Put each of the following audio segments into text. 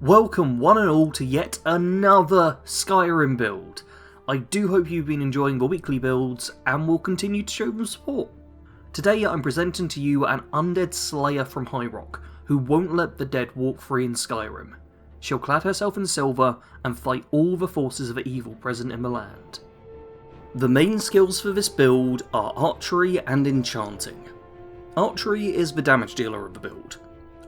Welcome one and all to yet another Skyrim build. I do hope you've been enjoying the weekly builds and will continue to show them support. Today I'm presenting to you an undead slayer from High Rock who won't let the dead walk free in Skyrim. She'll clad herself in silver and fight all the forces of evil present in the land. The main skills for this build are archery and enchanting. Archery is the damage dealer of the build.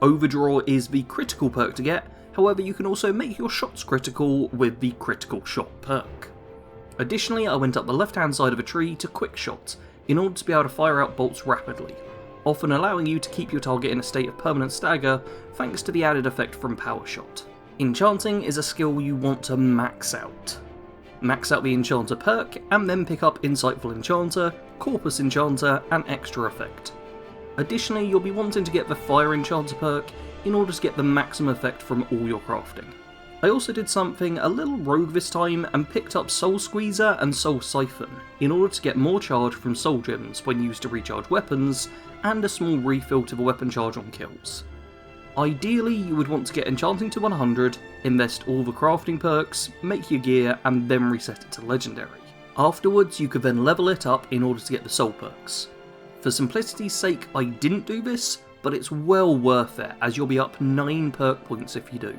Overdraw is the critical perk to get. However, you can also make your shots critical with the critical shot perk. Additionally, I went up the left hand side of a tree to quick shot in order to be able to fire out bolts rapidly, often allowing you to keep your target in a state of permanent stagger thanks to the added effect from power shot. Enchanting is a skill you want to max out. Max out the enchanter perk and then pick up insightful enchanter, corpus enchanter and extra effect. Additionally, you'll be wanting to get the fire enchanter perk in order to get the maximum effect from all your crafting. I also did something a little rogue this time and picked up Soul Squeezer and Soul Siphon in order to get more charge from soul gems when used to recharge weapons and a small refill to the weapon charge on kills. Ideally you would want to get enchanting to 100, invest all the crafting perks, make your gear and then reset it to legendary. Afterwards you could then level it up in order to get the soul perks. For simplicity's sake I didn't do this, but it's well worth it as you'll be up 9 perk points if you do.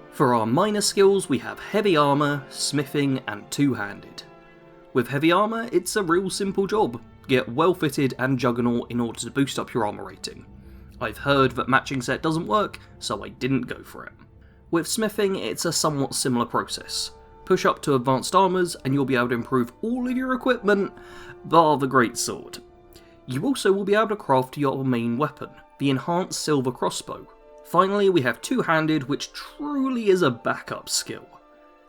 For our minor skills we have heavy armour, smithing and two-handed. With heavy armour it's a real simple job. Get well fitted and juggernaut in order to boost up your armour rating. I've heard that matching set doesn't work, so I didn't go for it. With smithing it's a somewhat similar process. Push up to advanced armours and you'll be able to improve all of your equipment, bar the great sword. You also will be able to craft your main weapon, the enhanced silver crossbow. Finally we have two-handed, which truly is a backup skill.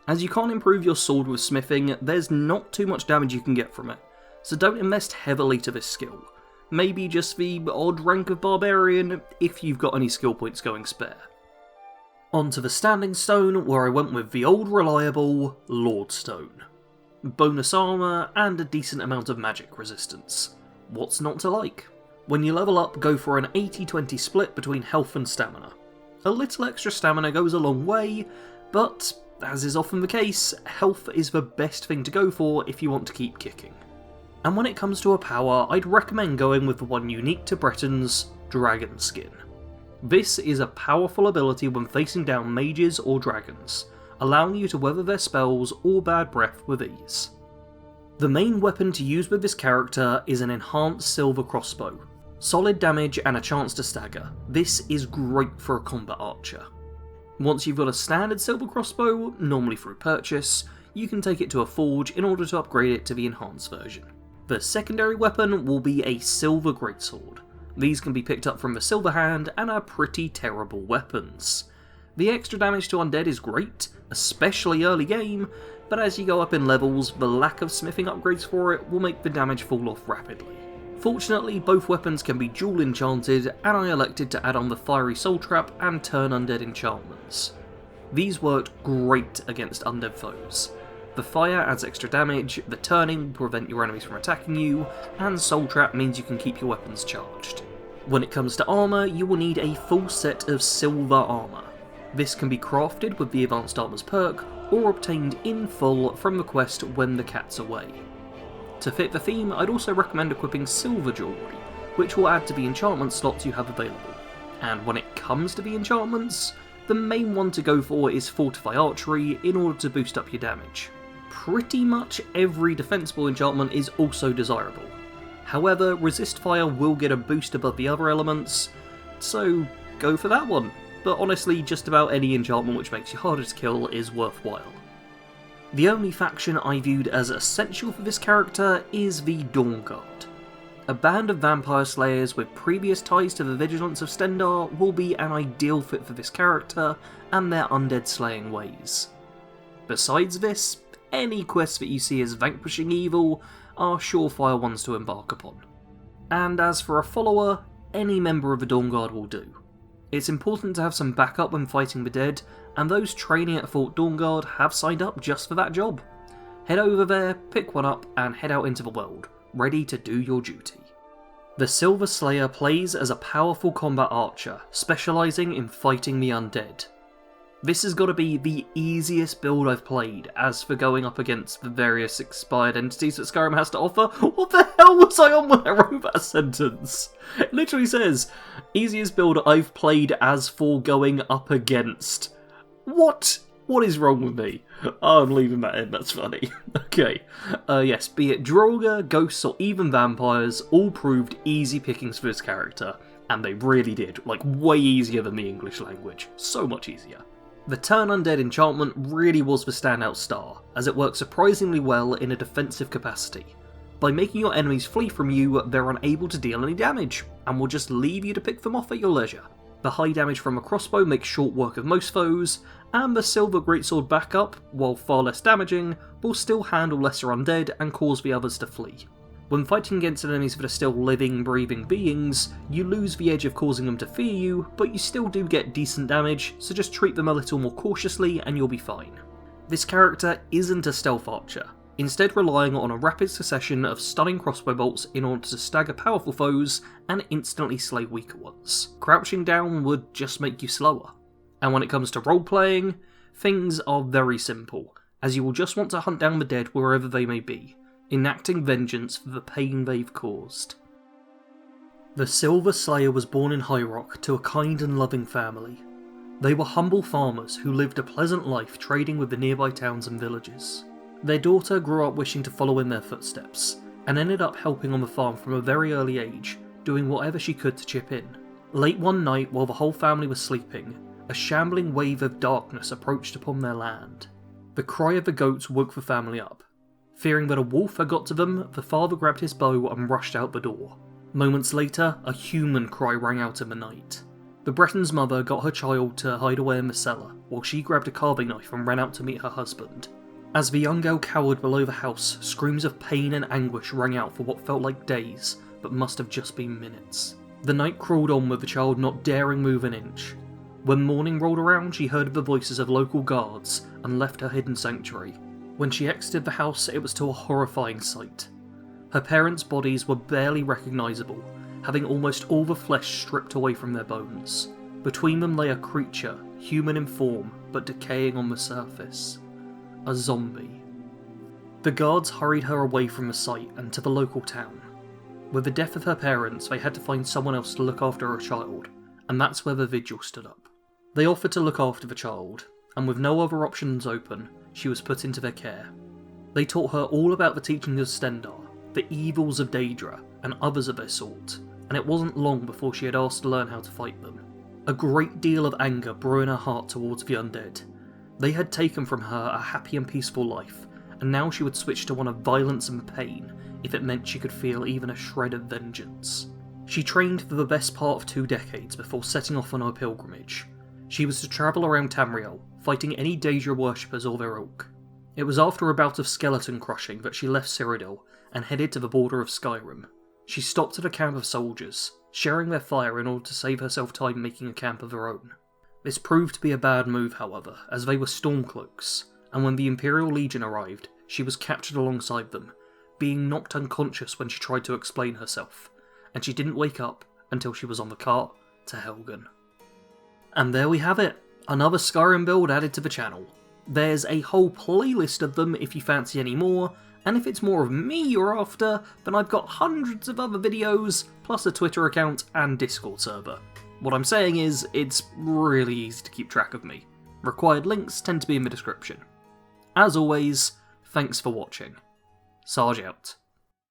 As you can't improve your sword with smithing, there's not too much damage you can get from it, so don't invest heavily to this skill. Maybe just the odd rank of barbarian if you've got any skill points going spare. Onto the standing stone, where I went with the old reliable Lordstone. Bonus armour and a decent amount of magic resistance. What's not to like? When you level up, go for an 80-20 split between health and stamina. A little extra stamina goes a long way, but as is often the case, health is the best thing to go for if you want to keep kicking. And when it comes to a power, I'd recommend going with the one unique to Bretons, Dragon Skin. This is a powerful ability when facing down mages or dragons, allowing you to weather their spells or bad breath with ease. The main weapon to use with this character is an enhanced silver crossbow. Solid damage and a chance to stagger. This is great for a combat archer. Once you've got a standard silver crossbow, normally through purchase, you can take it to a forge in order to upgrade it to the enhanced version. The secondary weapon will be a silver greatsword. These can be picked up from the silver hand and are pretty terrible weapons. The extra damage to undead is great, especially early game, but as you go up in levels, the lack of smithing upgrades for it will make the damage fall off rapidly. Fortunately, both weapons can be dual enchanted, and I elected to add on the Fiery Soul Trap and Turn Undead enchantments. These worked great against undead foes. The fire adds extra damage, the turning will prevent your enemies from attacking you, and Soul Trap means you can keep your weapons charged. When it comes to armour, you will need a full set of silver armour. This can be crafted with the Advanced Armours perk, or obtained in full from the quest When the Cat's Away. To fit the theme, I'd also recommend equipping silver jewellery, which will add to the enchantment slots you have available. And when it comes to the enchantments, the main one to go for is Fortify Archery in order to boost up your damage. Pretty much every defensible enchantment is also desirable. However, Resist Fire will get a boost above the other elements, so go for that one. But honestly, just about any enchantment which makes you harder to kill is worthwhile. The only faction I viewed as essential for this character is the Dawnguard. A band of vampire slayers with previous ties to the Vigilance of Stendarr will be an ideal fit for this character and their undead slaying ways. Besides this, any quests that you see as vanquishing evil are surefire ones to embark upon. And as for a follower, any member of the Dawnguard will do. It's important to have some backup when fighting the dead, and those training at Fort Dawnguard have signed up just for that job. Head over there, pick one up, and head out into the world, ready to do your duty. The Silver Slayer plays as a powerful combat archer, specialising in fighting the undead. This has got to be the easiest build I've played, as for going up against the various expired entities that Skyrim has to offer. What the hell was I on when I wrote that sentence? It literally says, easiest build I've played as for going up against. What? What is wrong with me? Oh, I'm leaving that in, that's funny. Okay. Yes, be it Droga, ghosts, or even vampires, all proved easy pickings for this character. And they really did. Like, way easier than the English language. So much easier. The Turn Undead enchantment really was the standout star, as it works surprisingly well in a defensive capacity. By making your enemies flee from you, they're unable to deal any damage, and will just leave you to pick them off at your leisure. The high damage from a crossbow makes short work of most foes, and the Silver Greatsword backup, while far less damaging, will still handle lesser undead and cause the others to flee. When fighting against enemies that are still living, breathing beings, you lose the edge of causing them to fear you, but you still do get decent damage, so just treat them a little more cautiously and you'll be fine. This character isn't a stealth archer, instead relying on a rapid succession of stunning crossbow bolts in order to stagger powerful foes and instantly slay weaker ones. Crouching down would just make you slower. And when it comes to role-playing, things are very simple, as you will just want to hunt down the dead wherever they may be, enacting vengeance for the pain they've caused. The Silver Slayer was born in High Rock to a kind and loving family. They were humble farmers who lived a pleasant life trading with the nearby towns and villages. Their daughter grew up wishing to follow in their footsteps, and ended up helping on the farm from a very early age, doing whatever she could to chip in. Late one night, while the whole family was sleeping, a shambling wave of darkness approached upon their land. The cry of the goats woke the family up. Fearing that a wolf had got to them, the father grabbed his bow and rushed out the door. Moments later, a human cry rang out in the night. The Breton's mother got her child to hide away in the cellar, while she grabbed a carving knife and ran out to meet her husband. As the young girl cowered below the house, screams of pain and anguish rang out for what felt like days, but must have just been minutes. The night crawled on with the child not daring move an inch. When morning rolled around, she heard the voices of local guards and left her hidden sanctuary. When she exited the house, it was to a horrifying sight. Her parents' bodies were barely recognisable, having almost all the flesh stripped away from their bones. Between them lay a creature, human in form, but decaying on the surface. A zombie. The guards hurried her away from the site and to the local town. With the death of her parents, they had to find someone else to look after her child, and that's where the vigil stood up. They offered to look after the child, and with no other options open, she was put into their care. They taught her all about the teachings of Stendarr, the evils of Daedra, and others of their sort, and it wasn't long before she had asked to learn how to fight them. A great deal of anger grew in her heart towards the undead. They had taken from her a happy and peaceful life, and now she would switch to one of violence and pain if it meant she could feel even a shred of vengeance. She trained for the best part of 2 decades before setting off on her pilgrimage. She was to travel around Tamriel, fighting any Daedra worshippers or their ilk. It was after a bout of skeleton crushing that she left Cyrodiil and headed to the border of Skyrim. She stopped at a camp of soldiers, sharing their fire in order to save herself time making a camp of her own. This proved to be a bad move, however, as they were Stormcloaks, and when the Imperial Legion arrived, she was captured alongside them, being knocked unconscious when she tried to explain herself, and she didn't wake up until she was on the cart to Helgen. And there we have it, another Skyrim build added to the channel. There's a whole playlist of them if you fancy any more, and if it's more of me you're after, then I've got hundreds of other videos, plus a Twitter account and Discord server. What I'm saying is, it's really easy to keep track of me. Required links tend to be in the description. As always, thanks for watching. Sarge out.